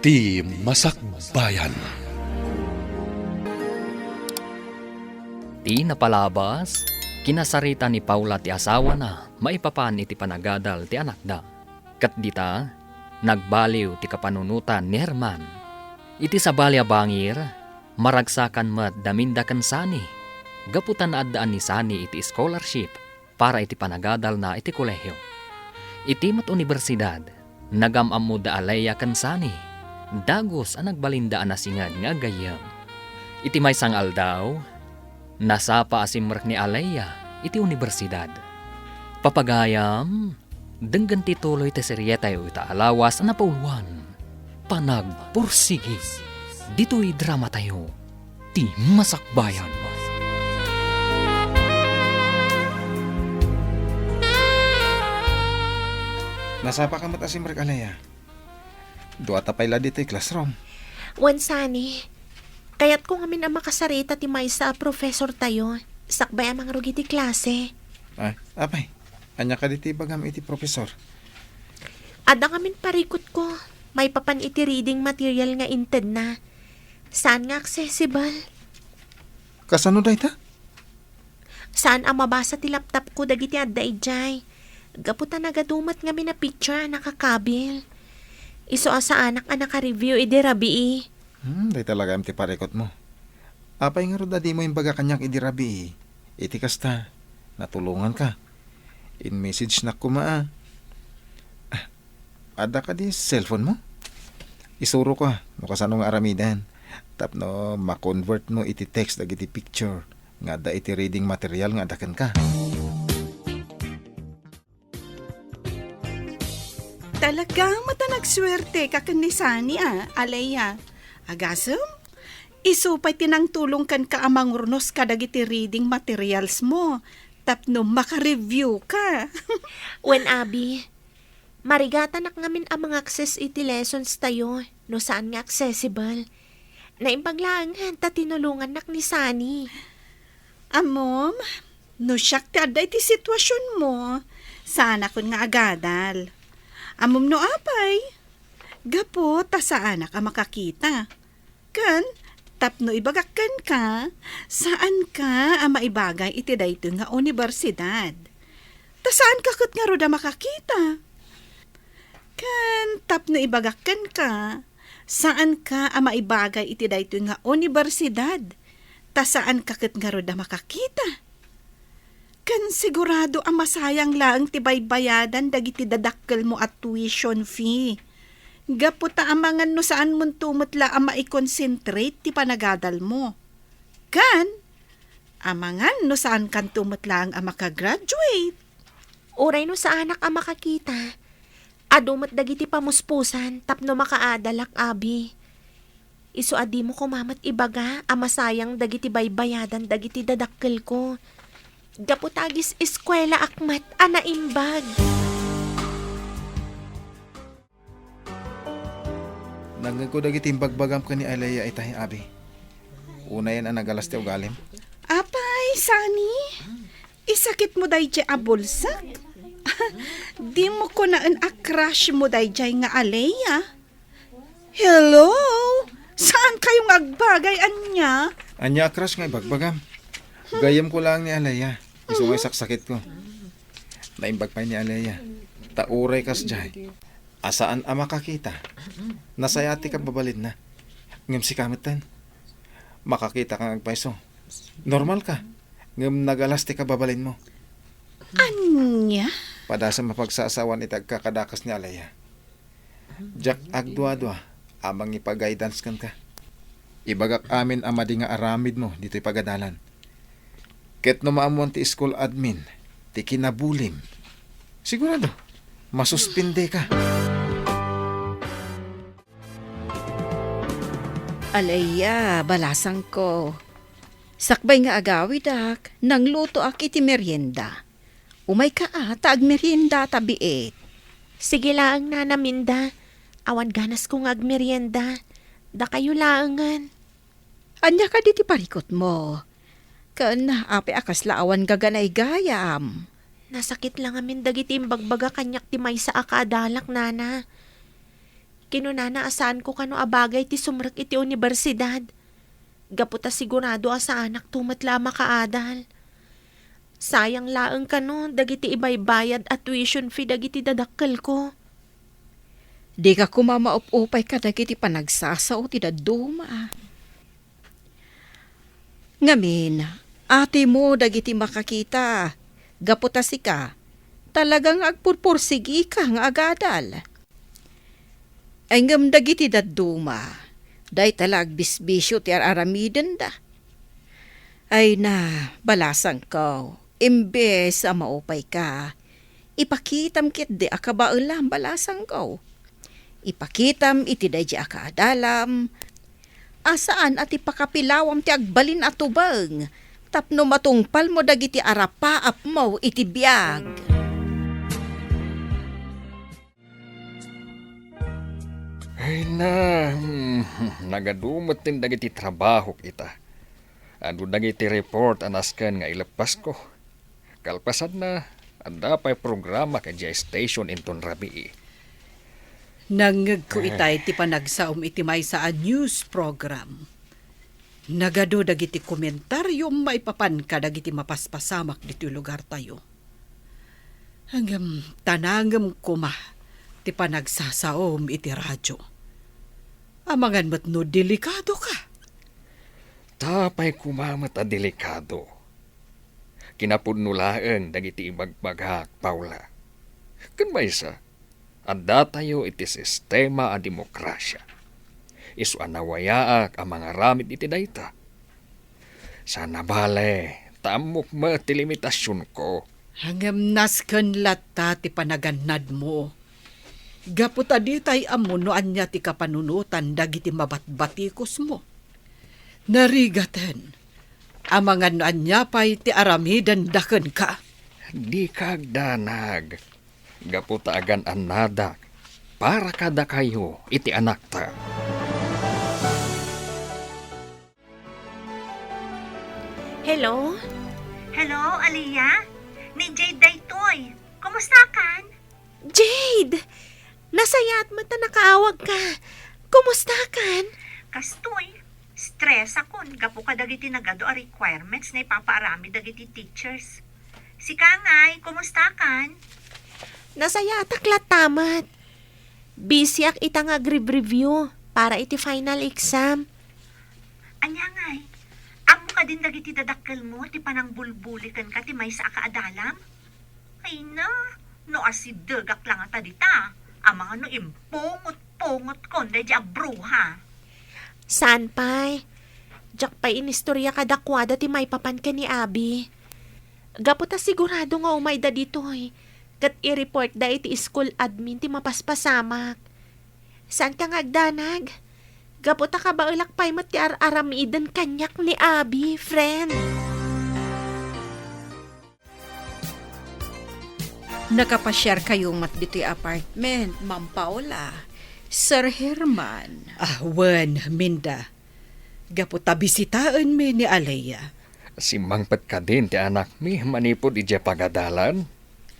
Ti Masakbayan. Ti napalabas, kinasarita ni Paula ti asawa na maipapan iti panagadal ti anak da. Kat dita, nagbaliw ti kapanunutan ni Herman. Iti sabalya bangir, maragsakan mat daminda kan sani. Gaputan na addaan ni sani iti scholarship para iti panagadal na iti kolehyo. Iti mat universidad, nagamam mo da alaya kan sani. Dagos ang nagbalindaan na singad nga gayam. Iti may sangal daw, nasapa asimrek ni Alaya iti universidad. Papagayam, denggan tituloy ti seryetayo ita alawas na pauluan. Panagpursigi, dito'y drama tayo, ti Masakbayan. Nasapa ka mat asimrek Alaya. Dua tapay la dito'y classroom. Wansani, kayat ko ngamin ang makasarita ti maysa a professor tayo. Sakbay amang rugi ti klase. Ay, apay. Anya ka diti bagam iti professor. Ada ngamin parikot ko. May papan iti reading material nga inted na. Saan nga accessible? Kasano day ta? Saan ang mabasa ti laptop ko dagiti adda ijay? Gaputan nagadumat ngamin na picture nakakabil. Iso asa anak naka-review idi rabii. Day talaga am ti parikot mo. Apay nga roda di mo yung baga kanyang idirabi. Iti kasta, natulungan ka. In message na kumaa. Ada ka di cellphone mo? Isuro ka, no kasano nga aramidan. Tapno, ma-convert mo iti text iti picture. Nga da iti reading material nga dakan ka. Talaga matanagswerte ka kan ni Sani Alaya. Agasem, isupay tinang tulong kan ka amang urnos kadagiti reading materials mo. Tapno maka-review ka. When Abi, marigatan nak ngamin ang mga access iti lessons tayo. No saan nga accessible. Naimpaglaangan ta tinulungan nak ni Sani. Amom, no siyak ti aday ti sitwasyon mo. Sana kun nga agadal. Amom no apay. Gapo ta sa anak ang makakita. Kan, tapno ibagakan ka, saan ka ang maibagay iti dayto nga universidad. Ta saan ka kat nga roda makakita. Kan, tapno ibagakan ka, saan ka ang maibagay iti dayto nga universidad. Ta saan ka kat nga roda makakita. Kan sigurado ang masayang lang ti baybayadan dagiti dadakkel mo at tuition fee. Gaputa amangan no saan mo tumutla ang maikonsentrate ti panagadal mo. Kan, amangan no saan kan tumutla ang makagraduate. Uray no sa anak ang makakita. Adumat dagiti pamuspusan tapno makaadalak Abi. Isu adi mo kumamat ibaga ang masayang dagiti baybayadan dagiti dadakkel ko. Gaputagis eskwela akmat anaimbag. Nagagkudag iti bagbagam ka ni Alaya itay Abi. Una yan ang nagalas ti ugalim. Apay, Sani, isakit mo day jay abulsak. Di mo ko naan a-crush mo day jay nga Alaya. Hello? Saan kayong agbagay anya? Anya crush nga bagbagam. Gayam ko lang ni Alaya. Iso nga saksakit ko. Naimbag pa ni Alaya. Tauray kas jay. Asaan ang makakita? Nasayati ka babalid na. Ngam si kamitan. Makakita kang agpaiso. Normal ka. Ngam nagalasti ka babalin mo. Anya? Padasa mapagsasawan itag kakadakas ni Alaya. Jak agdwa-dwa. Amang ipag-guidance kan ka. Ibagak amin ang madi nga aramid mo dito'y pagadalan. Ket no maamuan ti school admin, ti kinabulim. Sigurado, masuspinde ka. Alaya, balasang ko. Sakbay nga agawid ak, nang luto ak iti merienda. Umay ka ag merienda tabiit. Sige laang nanaminda. Awan ganas kong agmerienda. Da kayo laangan. Anya ka diti parikot mo. Kan ape akas laawan gaganay gayam. Nasakit lang amin dagiti imbagbaga kanyak ti maysa akadalak nana. Kinunana asaan ko kano abagay ti sumrek iti universidad. Gaputa sigurado asa anak tumatla makaadal. Sayang laeng kano dagiti ibaybayad at tuition fee dagiti dadakkel ko. Di ka kumamaupupay ka dagiti panagsasao ti daduma. Ngamin, ate mo dagiti makakita. Gaputa sika, talagang agpurpursigi ka nga agadal. Engem dagiti daduma, day talag bisbisyo ti aramiden da. Ay na, balasang ko, imbes a maupay ka, ipakitam kit di akabaulam balasang ko. Ipakitam iti day di akadalam, asaan at ipakapilawam ti agbalin at tubang, tapno matungpal mo dagiti arapaap mo iti biyag. Ay na, nagadumot din dagiti trabaho kita. Ando dagiti report anaskan nga ilapas ko. Kalpasad na, anda pa'y programa ka dya station inton rabi. Nangag ko itay ti panagsaom iti may sa news program. Nagado dagiti komentaryong maipapan ka dagiti mapaspasamak dito lugar tayo. Hanggang tanangam kuma ti panagsasaom iti radyo. Amangan mo't no delikado ka. Tapay kumamat a delikado. Kinapudnulaeng dagiti ibagbagak, Paula. Kan maysa, anda tayo iti sistema a demokrasya. Isu anawayaak ang mga ramid iti dayta. Sana bale, tamok mo ti limitasyon ko. Hanggang nasken lata ti panaganad mo. Gaputa di tay amunoan niya ti kapanunutan dagiti mabatbatikos mo. Narigaten, amangan noan niya pa'y ti aramidan daken ka. Di kagdanag. Gaputa agan anadak. Para kada kayo iti anak ta. Hello? Hello, Aliyah? Ni Jade daytoy. Kumusta kan? Jade! Nasayat mo ta nakaawag ka. Kumusta kan? Kastoy, stress akon. Gapo ka dagiti nagado a requirements na ipapaarami dagiti teachers. Si Kangay, kumusta kan? Nasayat aklat tamat. Busy ak itang agrib-review para iti final exam. Anya ngay, amo ka din dagiti dadakkel mo, ti panang bulbulikan ka, ti may sa akaadalam? Ay na, no asidagak lang ata dita. Ang mga no impungot-pungot kon, da di bruha. Saan pa'y? Diyak pa'y inistorya kadakwada ti may papan ka ni Abi. Gaputa sigurado nga umay da ditoy. Kat i-report da iti school admin ti mapaspasamak. Saan ka ngagdanag? Gaputa ka ba ulak pa'y mat ti aramidan kanyak ni Abi, friend? Nakapasyar kayong mat dito'y apartment, Ma'am Paula. Sir Herman. Wen, Minda. Gaputa bisitaan mi ni Alea. Simangpat ka din ti anak mi manipod ije pagadalan.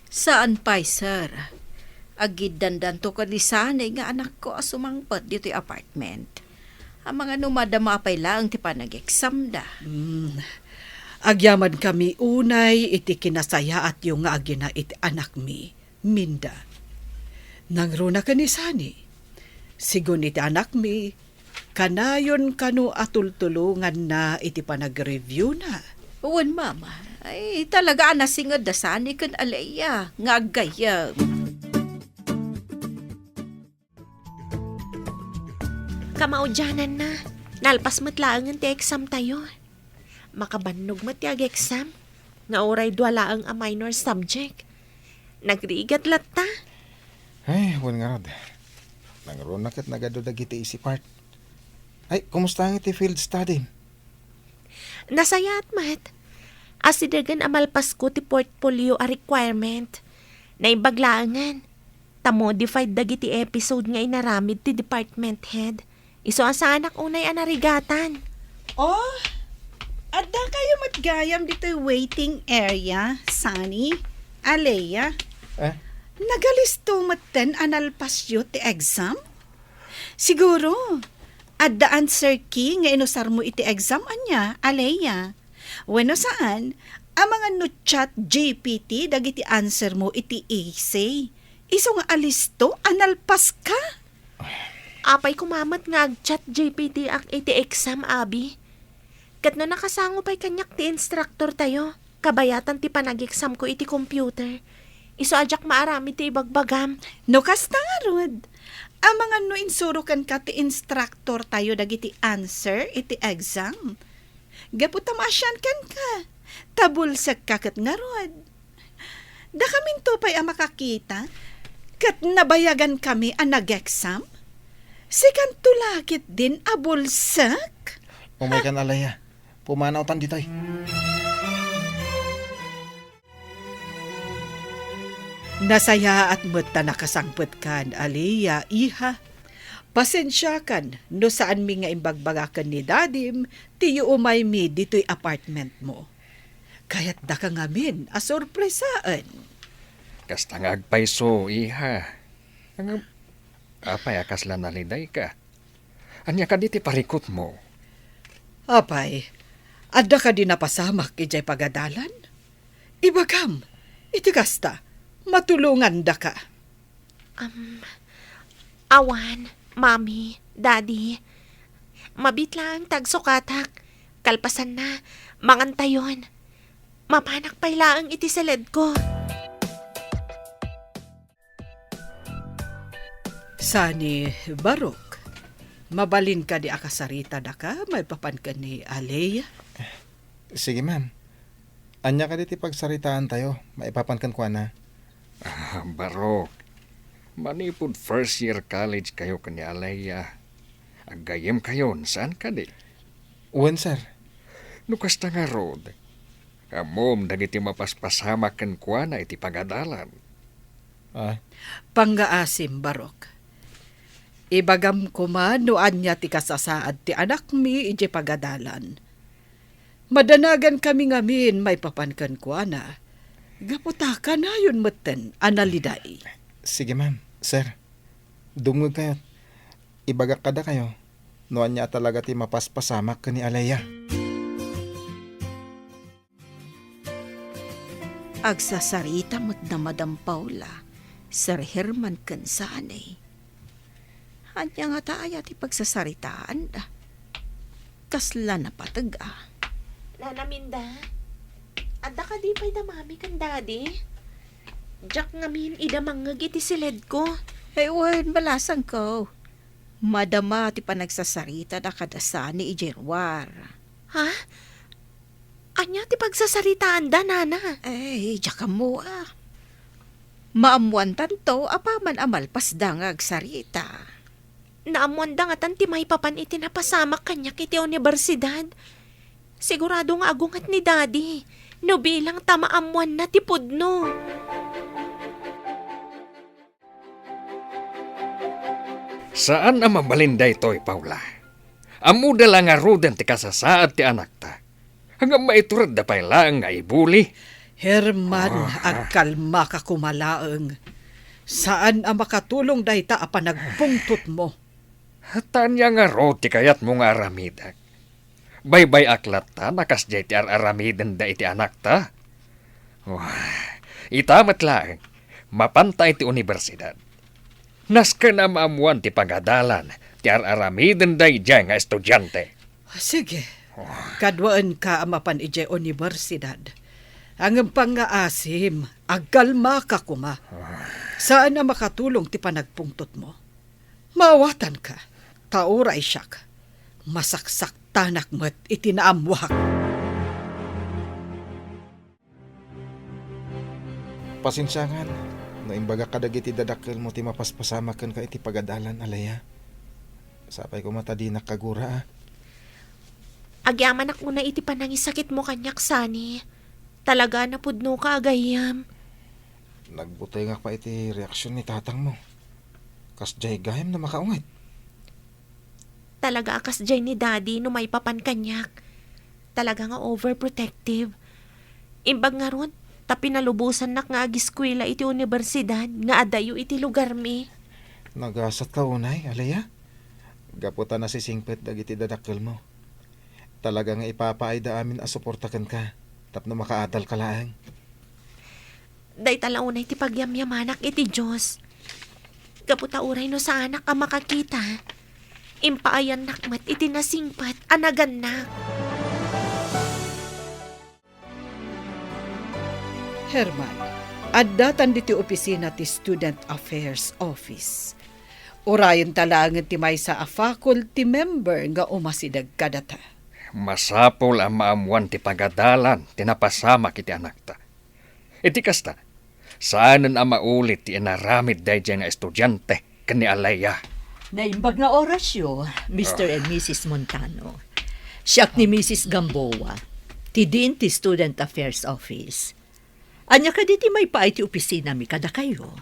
Saan pa'y, sir? Agid dandanto ka ni sanay nga anak ko asumangpat dito'y apartment. Ang mga numadama pa'y lang ti panag-exam da. Agyaman kami unay iti kinasaya at yung nga agina iti anak mi, Minda. Nangruna ka ni Sani. Sigun iti anak mi, kanayon kano atultulungan na iti panag-review na. Uwan, mama. Ay, talaga anasingad da sani kan Alea. Nga agayam. Kamaudyanan na. Nalpas mo't laangan ti exam tayo. Makabannog mo ti ag-exam. Nga oray dwala ang a minor subject. Nagrigat latta. Ay, wan nga rod. Nangrunakit nagado dagiti isi part. Ay, kumusta ang iti field study? Nasayat mat. Asidagan amalpas ko ti portfolio a requirement. Naibaglaangan. Ta-modified dagiti episode nga inaramid ti department head. Iso asa anak unay anarigatan. Oh, adda kayo matgayam dito'y waiting area, Sani, Alea. Eh? Nagalisto maten analpasyo ti exam? Siguro, at the answer key nga inusar mo iti exam anya, Alea. Wano saan, ang mga no chat GPT dagiti answer mo iti essay. Iso nga alisto, analpas ka. Apay kumamat nga ag-chat GPT ak iti exam, Abi. Kat no nakasango pa'y kanyak ti instructor tayo, kabayatan ti panag-exam ko iti computer. Iso ajak maarami ti ibagbagam. No kasta nga rod. Ang mga no insurukan ka ti instructor tayo dagiti answer iti exam. Gaputamasyan kan ka. Tabulsak kakat nga rod. Da kaming tupay ang makakita. Kat nabayagan kami ang nag-exam. Sikan tulakit din abulsak. Umay kan Alaya. Pumanaw tan ditoy. Nasaya at mutta nakasangpet kan, Alea, iha. Pasensya kan, no saan mi nga imbagbagakan ni Dadim, tiyo umay mi dito'y apartment mo. Kaya't da ka ngamin, asorpresaan. Kastangag paiso, iha. Ang apay akas lang naliday ka. Anya ka diti parikot mo. Apay, adda ka din napasamak ijay pagadalan? Ibagam, iti kasta, matulungan da ka. Awan, Mami, Daddy. Mabitlang tagsukatak. Kalpasan na, mangantayon. Mapanak pa'y laang iti salad ko. Sani, Barok, mabalin ka di akasarita da ka, may papan ka ni Alea. Sige ma'am. Anya ka diti pagsaritaan tayo. Maipapankan ko na. Barok, manipod first year college kayo kani Alaya. Agayem kayo, saan ka di? Uwan sir. Nukas na nga rod. Amom, dagiti mapaspasamak kan kuha na iti pagadalan. Pangaasim, Barok. Ibagam ko man no anya ti kasasaad ti anak mi ije pagadalan. Madanagan kami ngamin may papankan ko na. Gaputaka na yun meten, analiday. Sige ma'am. Sir. Dungog kayo. Ibagak kada kayo. Noan niya talaga ti mapaspasamak ka ni Alaya. Agsasarita mo't na Madam Paula, Sir Herman kansanay. Anya nga taaya ti pagsasaritaan da. Kasla na pataga. Nanaminda, adda ka di pa'y damami kan Daddy. Jack ngamin idamangag iti silid ko. Ewan, balasang ko. Madama ti panagsasarita da kadasa ni Ijerwar. Ha? Anya ti pagsasaritaan da, Nana? Jaka mo ah. Maamuan tanto, apaman amalpas da nga agsarita. Naamuan da nga tanti may papan iti napasamak kanyak iti universidad. Sigurado nga agungat ni Daddy. No bilang tamaamuan na tipod no. Saan ang mabalinda ito'y, Paula? Amuda lang nga ruden ti kasasaad ti anak ta. Hanggang maiturad da pa'y lang nga ibuli. Herman, agkalma ka kumalaeng. Saan ang makatulong dayta a panagpungtot mo? Tanya nga ro ti kayat mo nga aramidak. Baybay aklat ta, nakas jay ti aramiden da iti anak ta. Itamat lang, mapantay ti universidad. Naska na maamuan ti pagadalan, ti aramiden da ijay nga estudyante. Sige, kadwaan ka amapan ijay universidad. Ang pangaasim, agkalma ka kuma. Saan na makatulong ti panagpungtot mo? Maawatan ka, tauray siyak. Masaksak tanak mo't itinaamwak. Pasensyahan. Naimbaga kadagiti dadakkel mo ti mapaspasamakan ka iti pagadalan, Alaya. Sapay ko matadi nakagura ah. Agyaman ak mo na iti panangisakit mo kanyak, Sani. Talaga na pudno ka agayam. Nagbutay nga pa iti reaksyon ni tatang mo. Kas jay gayam na makaungit. Talaga akas jay ni Daddy no may papan kanyak. Talaga nga overprotective. Imbag nga ron, tapi nalubusan nak nga agiskwela iti universidad nga adayo iti lugar mi. Nagasat ka unay, Alaya. Gaputa na si Singpet dagiti dadakkel mo. Talaga nga ipapaayda amin a suportakan ka. Tapno makaadal ka laang. Day talaunay ti pagyamyamanak iti Diyos. Kaputa uray no sa anak ang makakita. Impaayan nakmat iti nasingpat anaganak. Herman, addatan diti opisina ti Student Affairs Office. Urayon talangan ti maysa a faculty member nga umasidag kadata. Masapol ang maamuan ti pagadalan, tinapasamak iti anak ta. Iti kasta, saanan ang maulit ti inaramid dahi nga estudyante kani Alaya. Naimbag nga orasyo, Mr. and Mrs. Montano. Siyak ni Mrs. Gamboa, ti Dean ti Student Affairs Office. Anya ka diti may paay ti opisina mi kada kayo.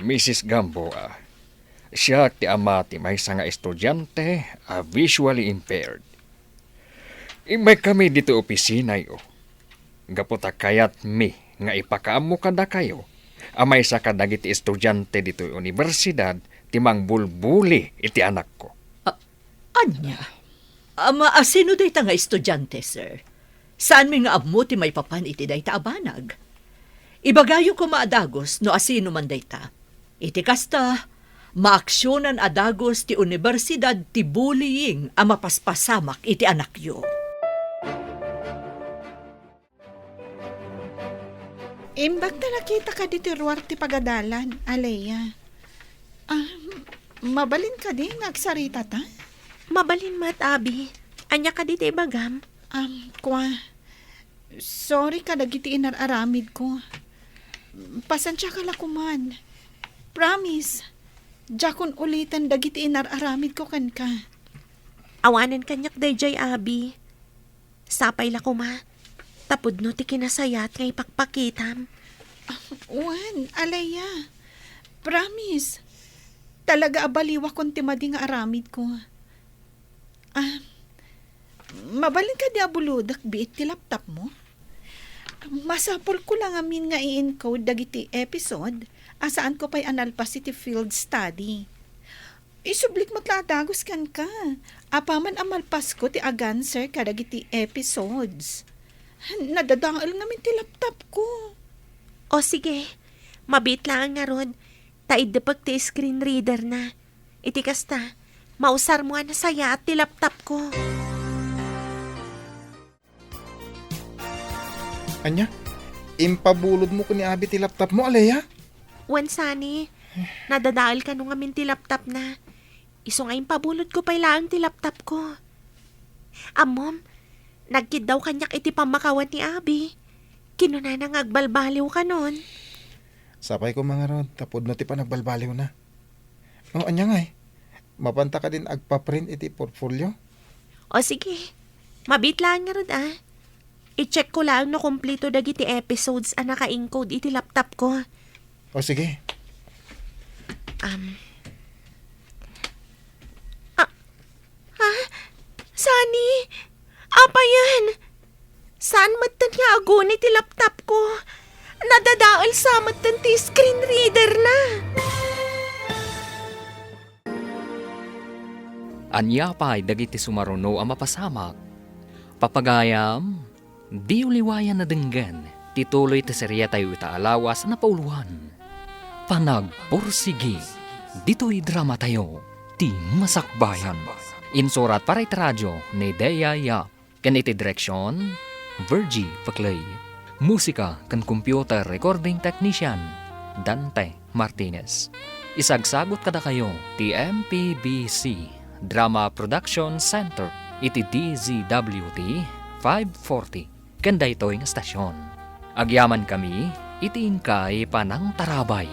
Mrs. Gamboa, siya ti ama ti may nga estudyante visually impaired. Imay kami dito opisina yo. Gaputa kayat mi nga ipakaamo kada kayo. Amay sa kadagiti estudyante dito universidad ti mangbulbuli iti anak ko. Anya? Ama, sino day ta nga estudyante, sir? Saan mi nga ammo ti may papan iti day ta abanag? Ibagayo ko maadagos no asino man day ta. Iti kasta, maaksyonan adagos ti universidad ti bullying ang mapaspasamak iti anak yo. Imbag na nakita ka dito ruwar ti pagadalan, Alea. Mabalin ka din, nagsarita ta? Mabalin mat, Abi. Anya ka diti bagam? Sorry ka dagiti inararamid ko. Pasensya ka lakuman. Promise, jakon ulitan dagiti inararamid ko kan ka. Awanan kanyak dayjay, Abi. Sapay la kuma. Tapod no ti kinasayat nga ipakpakitam. Juan, Alea. Promise. Talaga abaliwa kon ti madi nga aramid ko. Mabalin ka di abuludak biit ti laptop mo? Masapol ko lang amin nga i-encode dagiti episode asaan ko pa'y analpacity field study. Isublik mo't latagos kan ka. Apaman amalpas ko ti aganser ka dagiti episodes. Nadadangal namin ti laptop ko. O sige, mabit lang nga rod. Taidapag ti screen reader na. Iti kasta, mausar mo na saya at ti laptop ko. Anya? Impabulod mo ko ni Abi ti laptop mo, Alea? Wansani, nadadaal ka nung amin ti laptop na. Iso nga impabulod ko pa'y lang ti laptop ko. Amom, nagkid daw kanyak iti pamakawan ni Abi. Kinuna nang agbalbaliw ka nun. Sapay ko mga rod, tapod no ti pa nagbalbaliw na. Anya nga mapanta ka din agpa-print iti portfolio? O sige, mabit lang nga rod I-check ko lang no kompleto dagiti episodes ang naka-encode iti laptop ko. O sige. Sani? Apa yan? Saan matan nga agon iti laptop ko? Nadadaal sa matan ti screen reader na. Anya pa'y dagiti sumaruno ang mapasamak. Papagayam, di uliwayan na denggan, tituloy ti serya tayo itaalawas na pauluan. Panagpursigi, dito'y drama tayo, ti Masakbayan. Insurat para iti radyo ni Dea Yap. Kan iti direksyon, Virgie Paclay. Musika kan computer recording technician, Dante Martinez. Isagsagot kada kayo, ti MPBC Drama Production Center, iti DZWT 540. Kanda ito yung stasyon. Agyaman kami, iti ingkay panang tarabay.